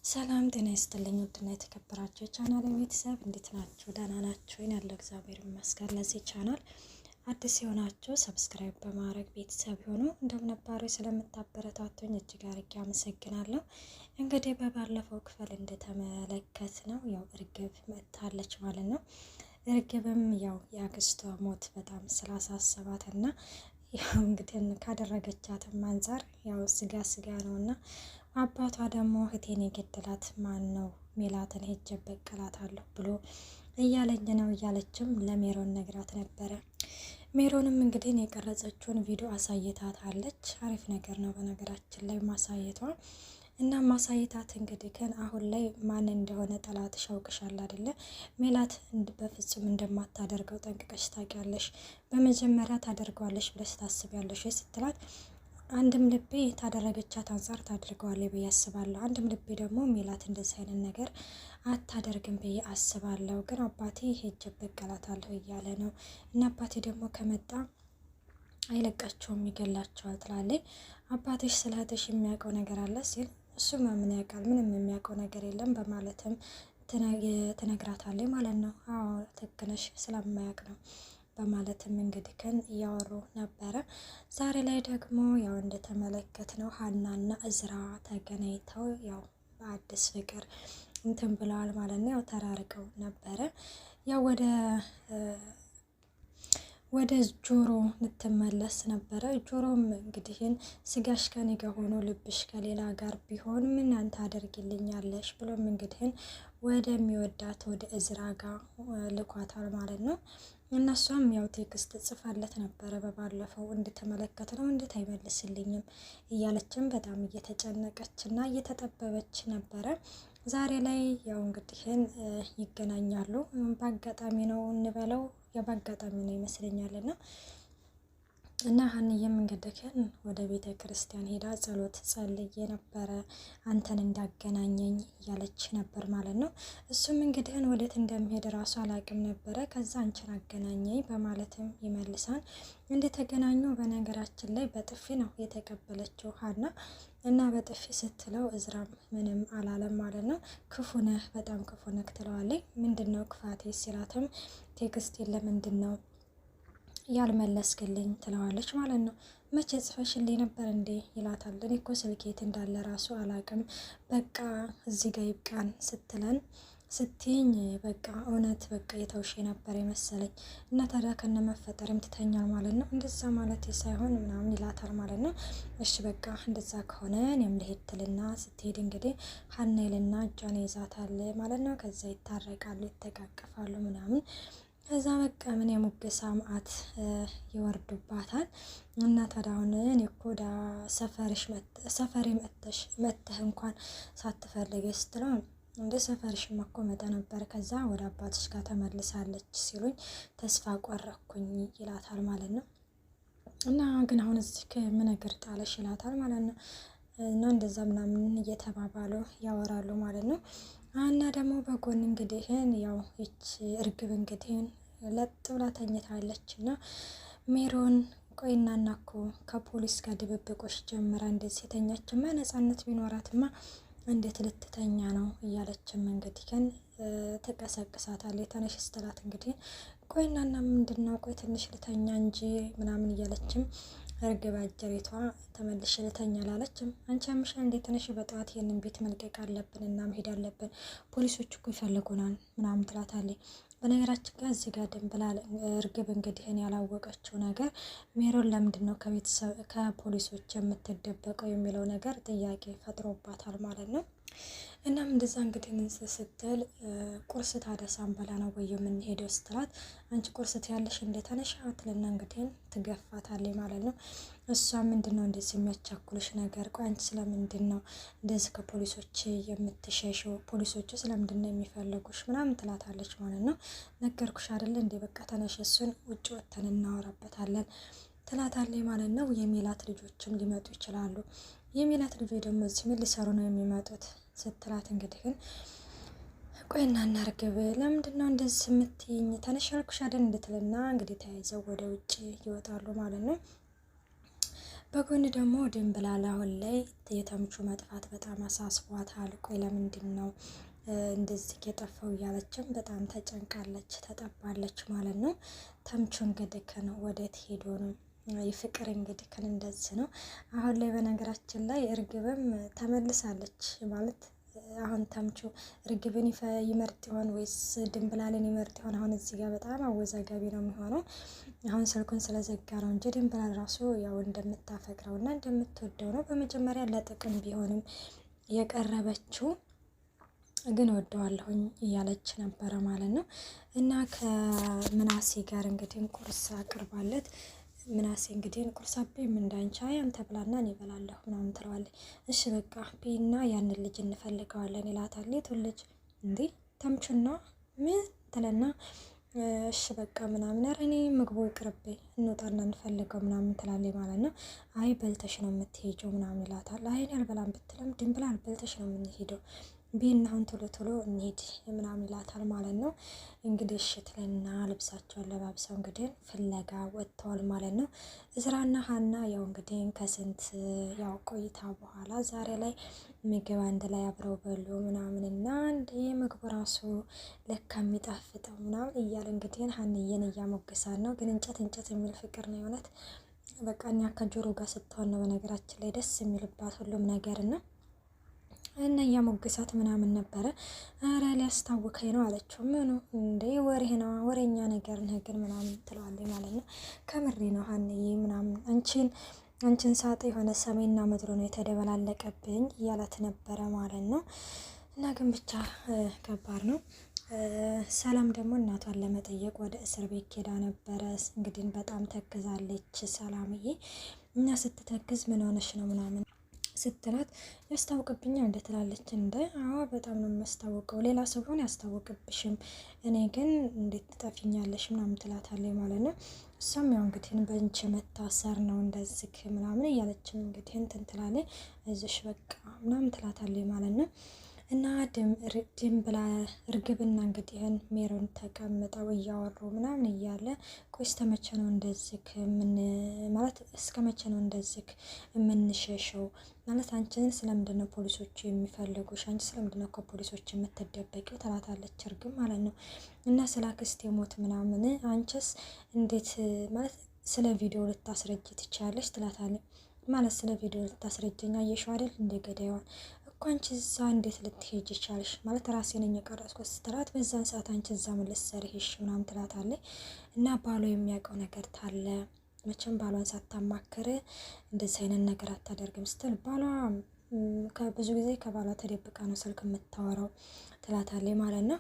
ሰላም ጤና ይስጥልኝ። ውድና የተከበራችሁ ቻናል ቤተሰብ እንዴት ናችሁ? ደህና ናችሁ? ያለው እግዚአብሔር ይመስገን። ለዚህ ቻናል አዲስ የሆናችሁ ሰብስክራይብ በማድረግ ቤተሰብ ሆኑ። እንደም ነባሩ ስለምታበረታቱኝ እጅግ አድርጌ አመሰግናለሁ። እንግዲህ በባለፈው ክፍል እንደተመለከት ነው ያው እርግብ መጥታለች ማለት ነው። እርግብም ያው የአክስቷ ሞት በጣም ስላሳሰባትና ያው እንግዲህ ካደረገቻትም አንፃር ያው ስጋ ነውና አባቷ ደግሞ እህቴን የገደላት ማን ነው? ሜላትን ሄጄ በቀላታለሁ ብሎ እያለኝ ነው እያለችም ለሜሮን ነግራት ነበረ። ሜሮንም እንግዲህ የቀረጸችውን ቪዲዮ አሳይታታለች። አሪፍ ነገር ነው በነገራችን ላይ ማሳየቷ እና ማሳይታት እንግዲህ ግን አሁን ላይ ማን እንደሆነ ጠላትሽ አውቅሻል አይደለ? ሜላት በፍጹም እንደማታደርገው ጠንቅቀሽ ታውቂያለሽ። በመጀመሪያ ታደርገዋለሽ ብለሽ ታስቢያለሽ ስትላት አንድም ልቤ ታደረገቻት አንፃር ታድርገዋለች ብዬ አስባለሁ። አንድም ልቤ ደግሞ ሜላት እንደዚህ አይነት ነገር አታደርግም ብዬ አስባለሁ። ግን አባቴ ሄጄ በቀላታለሁ እያለ ነው እና አባቴ ደግሞ ከመጣ አይለቃቸውም ይገላቸዋል ትላለች። አባትሽ ስለ እህትሽ የሚያውቀው ነገር አለ ሲል እሱም ምን ያውቃል? ምንም የሚያውቀው ነገር የለም በማለትም ትነግራታለች ማለት ነው። አዎ ትክክል ነሽ ስለማያውቅ ነው በማለትም እንግዲህ ከን እያወሩ ነበረ። ዛሬ ላይ ደግሞ ያው እንደተመለከት ነው ሀናና እዝራ ተገናኝተው ያው በአዲስ ፍቅር እንትን ብለዋል ማለት ነው። ያው ተራርቀው ነበረ። ያው ወደ ጆሮ ልትመለስ ነበረ። ጆሮም እንግዲህን ስጋሽ ከኔ ጋር ሆኖ ልብሽ ከሌላ ጋር ቢሆን ምን አንተ አደርግልኛለሽ ብሎም እንግዲህን ወደሚወዳት ወደ እዝራ ጋር ልኳታል ማለት ነው። እነሷም ያው ቴክስት ጽፋለት ነበረ በባለፈው እንደተመለከት ነው እንዴት አይመልስልኝም እያለችም በጣም እየተጨነቀች እና እየተጠበበች ነበረ። ዛሬ ላይ ያው እንግዲህን ይገናኛሉ። በአጋጣሚ ነው እንበለው በአጋጣሚ ነው ይመስለኛል እና ሀንዬም እንግዲህን ወደ ቤተ ክርስቲያን ሄዳ ጸሎት ጸልዬ ነበረ አንተን እንዳገናኘኝ እያለች ነበር ማለት ነው። እሱም እንግዲህን ወዴት እንደሚሄድ ራሱ አላቅም ነበረ። ከዛ አንቺን አገናኘኝ በማለትም ይመልሳል። እንደተገናኙ በነገራችን ላይ በጥፊ ነው የተቀበለችው ሀና እና በጥፊ ስትለው እዝራም ምንም አላለም ማለት ነው። ክፉ ነህ፣ በጣም ክፉ ነህ ትለዋለች። ምንድነው ክፋቴ ሲላትም ቴክስት ለምንድን ነው ያልመለስክልኝ ትለዋለች ማለት ነው። መቼ ጽፈሽልኝ ነበር እንዴ ይላታል። እኔ እኮ ስልኬት እንዳለ ራሱ አላቅም፣ በቃ እዚህ ጋር ይብቃን ስትይኝ በቃ እውነት በቃ የተውሽ ነበር የመሰለኝ እና ታዲያ ከነ መፈጠርም ትተኛል ማለት ነው። እንደዛ ማለት ሳይሆን ምናምን ይላታል ማለት ነው። እሺ በቃ እንደዛ ከሆነ እኔም ልሄድ ትልና ስትሄድ እንግዲህ ሀናይልና እጇን ይዛታል ማለት ነው። ከዛ ይታረቃሉ፣ ይተቃቀፋሉ ምናምን። ከዛ በቃ ምን የሙገሳ መዓት ይወርዱባታል እና ታዲያ አሁን እኔ እኮ ወደ ሰፈሬ መተህ እንኳን ሳትፈልገኝ ስትለው እንደ ሰፈርሽማ እኮ መጣ ነበር፣ ከዛ ወደ አባትሽ ጋር ተመልሳለች ሲሉኝ ተስፋ ቆረኩኝ ይላታል ማለት ነው። እና ግን አሁን እዚህ ምን እግር ጣለሽ ይላታል ማለት ነው። እና እንደዛ ምናምን እየተባባሉ ያወራሉ ማለት ነው። እና ደግሞ በጎን እንግዲህን ያው ይች እርግብ እንግዲህን ለጥ ብላ ተኝታለች እና ሜሮን ቆይና እኮ ከፖሊስ ጋር ድብብቆሽ ጀምራ እንደዚህ የተኛችማ ነፃነት ቢኖራትማ እንዴት ልትተኛ ነው እያለችም እንግዲህ ግን ተቀሰቅሳታለች። ተነሽ ስትላት እንግዲህ ቆይናና ምንድነው ቆይ ትንሽ ልተኛ እንጂ ምናምን እያለችም እርግብ አጀሪቷ ተመልሽ ልተኛ ላለችም አንቺ አምሻ እንዴት ተነሽ በጠዋት ይሄንን ቤት መልቀቅ አለብን እና መሄድ አለብን ፖሊሶች እኮ ይፈልጉናል ምናምን ትላታለች። በነገራችን ጋር እዚህ ጋር ድንብላል እርግብ እንግዲህን ያላወቀችው ነገር ሜሮን ለምንድነው ከፖሊሶች የምትደበቀው የሚለው ነገር ጥያቄ ፈጥሮባታል ማለት ነው። እናም እንደዛ እንግዲህ ስትል ቁርስ ታዲያ ሳንበላ ነው ወይ የምንሄደው ስትላት አንቺ ቁርስ ትያለሽ እንደተነሽ አትልና እንግዲህ ትገፋታለች ማለት ነው። እሷ ምንድነው እንደዚህ የሚያቻኩልሽ ነገር? ቆይ አንቺ ስለምንድን ነው እንደዚህ ከፖሊሶች የምትሸሽው? ፖሊሶቹ ስለምንድን ነው የሚፈልጉሽ? ምናምን ትላታለች ማለት ነው። ነገርኩሽ አይደለ እንዴ በቃ ተነሽ፣ እሱን ውጭ ወጥተን እናወራበታለን ትላታለች ማለት ነው። የሜላት ልጆችም ሊመጡ ይችላሉ። የሜላት ልጆች ደግሞ እዚህ ምን ሊሰሩ ነው የሚመጡት ስትላት እንግዲህ ግን ቆይና እናርግብ ለምንድነው እንደዚህ የምትይኝ? ተነሽ ያልኩሽ አይደል እንድትልና እንግዲህ ተያይዘው ወደ ውጭ ይወጣሉ ማለት ነው። በጎን ደግሞ ድንብላል አሁን ላይ የተምቹ መጥፋት በጣም አሳስቧታል። ቆይ ለምንድን ነው እንደዚህ የጠፋው እያለችም በጣም ተጨንቃለች፣ ተጠባለች ማለት ነው። ተምቹ እንግዲህ ከነው ወዴት ሄዶ ነው? የፍቅር እንግዲህ ከን እንደዚህ ነው አሁን ላይ። በነገራችን ላይ እርግብም ተመልሳለች ማለት አሁን ተምቹ እርግብን ይመርጥ ይሆን ወይስ ድንብላልን ይመርጥ ይሆን? አሁን እዚህ ጋር በጣም አወዛጋቢ ነው የሚሆነው። አሁን ስልኩን ስለዘጋ ነው እንጂ ድንብላል ራሱ ያው እንደምታፈቅረው እና እንደምትወደው ነው። በመጀመሪያ ለጥቅም ቢሆንም የቀረበችው ግን ወደዋለሁኝ እያለች ነበረ ማለት ነው። እና ከምናሴ ጋር እንግዲህ ቁርስ አቅርባለት ምናሴ እንግዲህ ቁርስ አቤም እንዳንቻ አንተ ብላና እኔ እበላለሁ ምናምን ትለዋለች። እሺ በቃ ቢና ያንን ልጅ እንፈልገዋለን ይላታል። የቱን ልጅ እንዴ? ተምቹና ምን ትለና እሺ በቃ ምናምን ኧረ እኔ ምግቡ ይቅርብኝ እንውጣና እንፈልገው ምናምን ትላለች ማለት ነው። አይ በልተሽ ነው የምትሄጂው ምናምን ይላታል። አይ እኔ አልበላም ብትልም ድንብላል በልተሽ ነው የምንሄደው ቢና አሁን ቶሎ ቶሎ እንሄድ ምናምን ይላታል ማለት ነው። እንግዲህ እሽትልና ልብሳቸውን ለባብሰው እንግዲህ ፍለጋ ወጥተዋል ማለት ነው። እዝራና ሀና ያው እንግዲህ ከስንት ያው ቆይታ በኋላ ዛሬ ላይ ምግብ አንድ ላይ አብረው በሉ ምናምን እና አንድ ምግቡ ራሱ ለካ የሚጣፍጠው ምናምን እያለ እንግዲህ ሀንዬን እያሞገሳት ነው። ግን እንጨት እንጨት የሚል ፍቅር ነው የሆነት በቃ እኛ ከጆሮ ጋር ስትሆን ነው በነገራችን ላይ ደስ የሚልባት ሁሉም ነገር እና እያሞገሳት ምናምን ነበረ። አረ ሊያስታውከኝ ነው አለችው። ምኑ እንዴ? ወሬ ነው ወሬኛ ነገር ነገር ምናምን ትለዋለች ማለት ነው። ከምሬ ነው ሀንዬ ምናምን አንቺን ሳጥ የሆነ ሰሜንና ምድሩ ነው የተደበላለቀብኝ እያላት ነበረ ማለት ነው። እና ግን ብቻ ከባድ ነው። ሰላም ደግሞ እናቷን ለመጠየቅ ወደ እስር ቤት ሄዳ ነበረ። እንግዲህ በጣም ተክዛለች ሰላምዬ እና ስትተክዝ ምን ሆነሽ ነው ምናምን ስትላት ያስታውቅብኛል እንደ ትላለች። እንደ አዎ በጣም ነው የሚያስታውቀው፣ ሌላ ሰው ሆን ያስታውቅብሽም፣ እኔ ግን እንዴት ትጠፊኛለሽ ምናምን ትላታለች ማለት ነው። እሷም ያው እንግዲህ በእንቺ መታሰር ነው እንደዚህ ምናምን እያለችም እንግዲህ እንትን ትላለች። እዚሽ በቃ ምናምን ትላታለች ማለት ነው። እና ድንብላ እርግብና እንግዲህን ሜሮን ተቀምጠው እያወሩ ምናምን እያለ ቆይ እስከ መቼ ነው እንደዚህ ማለት እስከ መቼ ነው እንደዚህ የምንሸሸው ማለት አንቺን ስለምንድን ነው ፖሊሶቹ የሚፈልጉሽ? አንቺ ስለምንድን ነው ከፖሊሶች የምትደበቂው? ትላታለች እርግብ ማለት ነው። እና ስለ አክስቴ ሞት ምናምን አንቺስ እንዴት ማለት ስለ ቪዲዮ ልታስረጅ ትችያለሽ? ትላታለች ማለት ስለ ቪዲዮ ልታስረጅኝ አየሽው አይደል እንደ ገዳይዋን እኮ አንቺ እዛ እንዴት ልትሄጅ ይቻልሽ? ማለት ራሴ ነኝ የቀረጽኩት ስትላት በዛን ሰዓት አንቺ እዛ ምን ልትሰሪ ሄድሽ ምናምን ትላታለች። እና ባሏ የሚያውቀው ነገር ታለ መቼም ባሏን ሳታማክር እንደዚህ አይነት ነገር አታደርግም ስትል ባሏ ብዙ ጊዜ ከባሏ ተደብቃ ነው ስልክ የምታወራው ትላታለች ማለት ነው።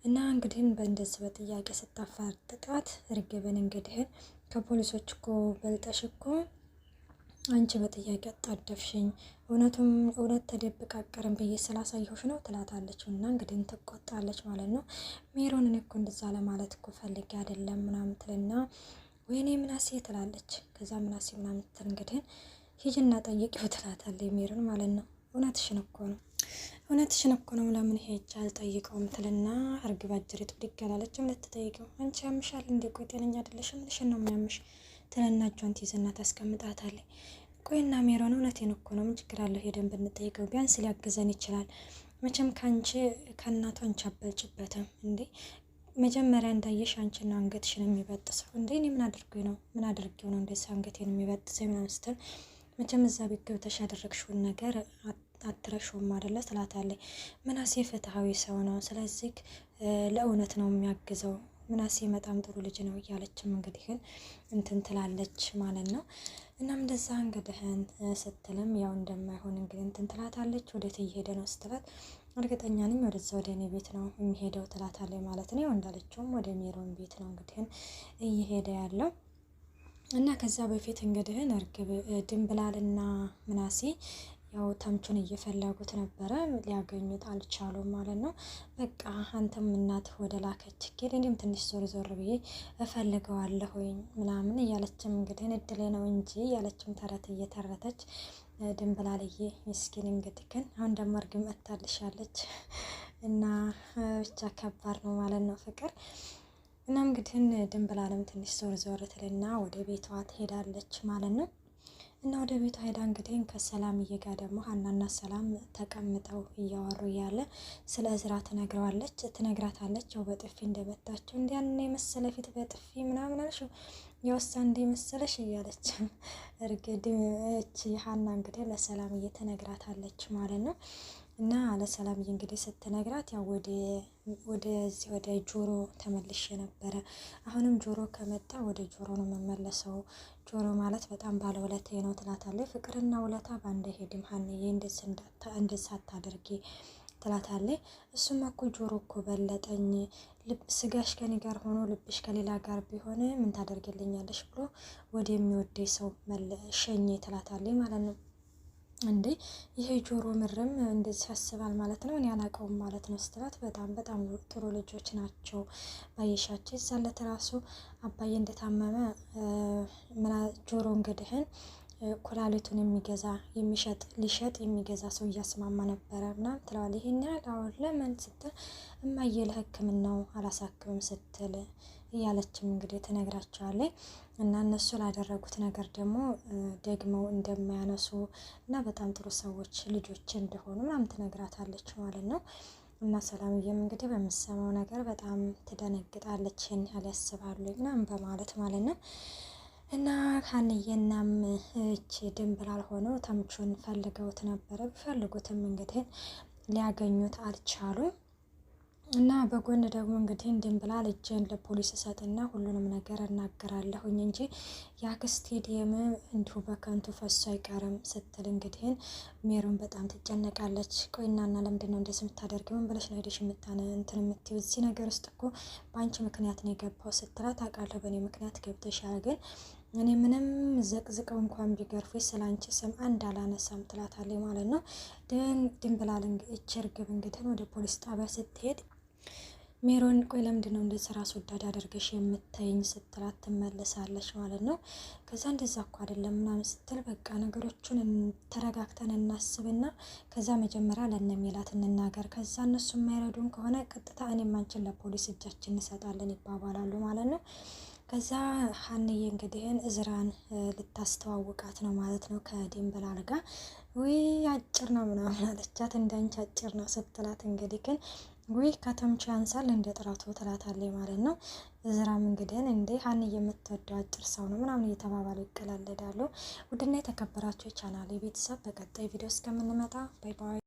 እና እንግዲህ በእንደዚህ በጥያቄ ስታፋጥጣት እርግብን እንግዲህ ከፖሊሶች እኮ በልጠሽ እኮ አንቺ በጥያቄ አጣደፍሽኝ፣ እውነት ተደብቃ አቀርም ብዬ ስላሳየሁሽ ነው ትላታለች። እና እንግዲህ ትቆጣለች ማለት ነው። ሜሮንን እኮ እንደዛ ለማለት እኮ ፈልጌ አይደለም ምናምን ትልና ወይኔ ምናሴ ትላለች። ከዛ ምናሴ ምናምን ትል እንግዲህ ሂጅና ጠይቂው ትላታለች ሜሮን ማለት ነው። እውነትሽን እኮ ነው ለምን ሄጅ አልጠይቀውም ትልና እርግብ አጅሬት ብድግ አላለችም ልትጠይቀው። አንቺ ያምሻል እንዴ? ቆይ ጤነኛ አይደለሽም? ምንሽን ነው የሚያምሽ? ትልና እጇን ትይዝና ታስቀምጣታለች። ቆይና ሜሮን እውነቴን እኮ ነው ምን ችግር አለው ሄደን ብንጠይቀው ቢያንስ ሊያግዘን ይችላል። መቼም ከእናቱ አንቺ አበልጭበትም እንዴ? መጀመሪያ እንዳየሽ አንቺና አንገትሽን የሚበጥሰው እንዴ? እኔ ምን አድርጌው ነው እንደዚህ አንገቴን የሚበጥሰው ምናምን ስትል መቼም እዛ ቤት ገብተሽ ያደረግሽውን ነገር አትረሺውም አይደለ ትላታለች። ምናሴ ፍትሃዊ ሰው ነው፣ ስለዚህ ለእውነት ነው የሚያግዘው፣ ምናሴ በጣም ጥሩ ልጅ ነው እያለችም እንግዲህ እንትን ትላለች ማለት ነው። እናም እንደዛ እንግዲህን ስትልም ያው እንደማይሆን እንግዲህ እንትን ትላታለች። ወዴት እየሄደ ነው ስትላት እርግጠኛ ነኝ ወደዛ ወደ እኔ ቤት ነው የሚሄደው ትላታለች ማለት ነው። እንዳለችውም ወደ ሜሮን ቤት ነው እንግዲህ እየሄደ ያለው። እና ከዛ በፊት እንግዲህ እርግብ ድንብላልና ምናሴ ያው ተምቹን እየፈለጉት ነበረ፣ ሊያገኙት አልቻሉም ማለት ነው። በቃ አንተም እናትህ ወደ ላከች ጌል እንዲሁም ትንሽ ዞር ብዬ እፈልገዋለሁኝ ምናምን እያለችም እንግዲህ እድሌ ነው እንጂ እያለችም ተረት እየተረተች ድንብላልዬ ምስኪን እንግዲህ ግን አሁን ደግሞ እርግብ መታልሻለች እና ብቻ ከባድ ነው ማለት ነው ፍቅር። እና እንግዲህ ድንብላልም ትንሽ ዞር ትልና ወደ ቤቷ ትሄዳለች ማለት ነው። እና ወደ ቤቷ ሄዳ እንግዲህ ከሰላምዬ ጋር ደግሞ ሀናና ሰላም ተቀምጠው እያወሩ እያለ ስለ እዝራ ትነግራታለች። ያው በጥፊ እንደመታቸው እንዲያን የመሰለ ፊት በጥፊ ምናምን አልሽው የወሳ እንደ መሰለሽ እያለች እርግድ እቺ ሀና እንግዲህ ለሰላምዬ ትነግራታለች ማለት ነው። እና ለሰላምዬ እንግዲህ ስትነግራት ያው ወደ ጆሮ ተመልሼ ነበረ። አሁንም ጆሮ ከመጣ ወደ ጆሮ ነው መመለሰው። ጆሮ ማለት በጣም ባለውለታዬ ነው ትላታለች። ፍቅርና ውለታ ባንድ ሄድም ሀንዬ እንደዛ አታደርጊ ትላታለች። እሱማ እኮ ጆሮ እኮ በለጠኝ፣ ስጋሽ ከኔ ጋር ሆኖ ልብሽ ከሌላ ጋር ቢሆን ምን ታደርግልኛለሽ ብሎ ወደሚወደኝ ሰው ሸኝ ትላታለች ማለት ነው። እንዴ ይሄ ጆሮ ምርም እንደዚህ ያስባል ማለት ነው፣ እኔ አላውቀውም ማለት ነው ስትላት፣ በጣም ጥሩ ልጆች ናቸው ባየሻቸው። ይዛለት ራሱ አባዬ እንደታመመ ጆሮ እንግዲህን ኩላሊቱን ሊሸጥ የሚገዛ ሰው እያስማማ ነበረ ምናምን ትለዋለች። ይሄን ያህል አሁን ለምን ስትል እማዬ ለሕክምናው አላሳክምም ስትል እያለችም እንግዲህ ትነግራቸዋለች። እና እነሱ ላደረጉት ነገር ደግሞ ደግመው እንደማያነሱ እና በጣም ጥሩ ሰዎች ልጆች እንደሆኑ ምናምን ትነግራታለች ማለት ነው። እና ሰላምዬም እንግዲህ በምሰማው ነገር በጣም ትደነግጣለች። ይህን ያህል ያስባሉ ምናምን በማለት ማለት ነው። እና ሀንዬናም እቺ ድንብላል ሆነው ተምቹን ፈልገውት ነበረ። ቢፈልጉትም እንግዲህ ሊያገኙት አልቻሉም። እና በጎን ደግሞ እንግዲህ ድንብላል እጄን ለፖሊስ ሰጥና ሁሉንም ነገር እናገራለሁኝ እንጂ የአክስቴ ደም እንዲሁ በከንቱ ፈሶ አይቀርም ስትል እንግዲህ ሜሮን በጣም ትጨነቃለች። ቆይናና ለምንድን ነው እንደዚህ የምታደርጊው? ምን ብለሽ ነው ሄደሽ እንትን የምትይው? እዚህ ነገር ውስጥ እኮ በአንቺ ምክንያት ነው የገባው ስትላት፣ አውቃለሁ በእኔ ምክንያት ገብተሻል፣ ግን እኔ ምንም ዘቅዝቀው እንኳን ቢገርፉኝ ስላንቺ ስም አንድ አላነሳም ትላታለች ማለት ነው። ድንብላል እቺ እርግብ እንግዲህ ወደ ፖሊስ ጣቢያ ስትሄድ ሜሮን ቆይ ለምንድን ነው እንደዚህ ራስ ወዳድ አድርገሽ የምታይኝ ስትላት ትመለሳለች ማለት ነው። ከዛ እንደዛ እኮ አይደለም ምናምን ስትል በቃ ነገሮቹን ተረጋግተን እናስብና ከዛ መጀመሪያ ለነሜላት እንናገር፣ ከዛ እነሱ የማይረዱን ከሆነ ቀጥታ እኔም አንቺን ለፖሊስ እጃችን እንሰጣለን ይባባላሉ ማለት ነው። ከዛ ሀንዬ እንግዲህን እዝራን ልታስተዋውቃት ነው ማለት ነው ከድንብላል ጋር። ወይ አጭር ነው ምናምን አለቻት። እንዳንቺ አጭር ነው ስትላት እንግዲህ ግን ወይ ከተምቹ ያንሳል እንደ ጥራቱ ትላታለች ማለት ነው። እዝራም እንግዲህ እንደ ሀንዬ የምትወደው አጭር ሰው ነው ምናምን እየተባባሉ ይቀላለዳሉ። ውድና የተከበራችሁ የቻናሌ ቤተሰብ በቀጣይ ቪዲዮ እስከምንመጣ ባይ ባይ።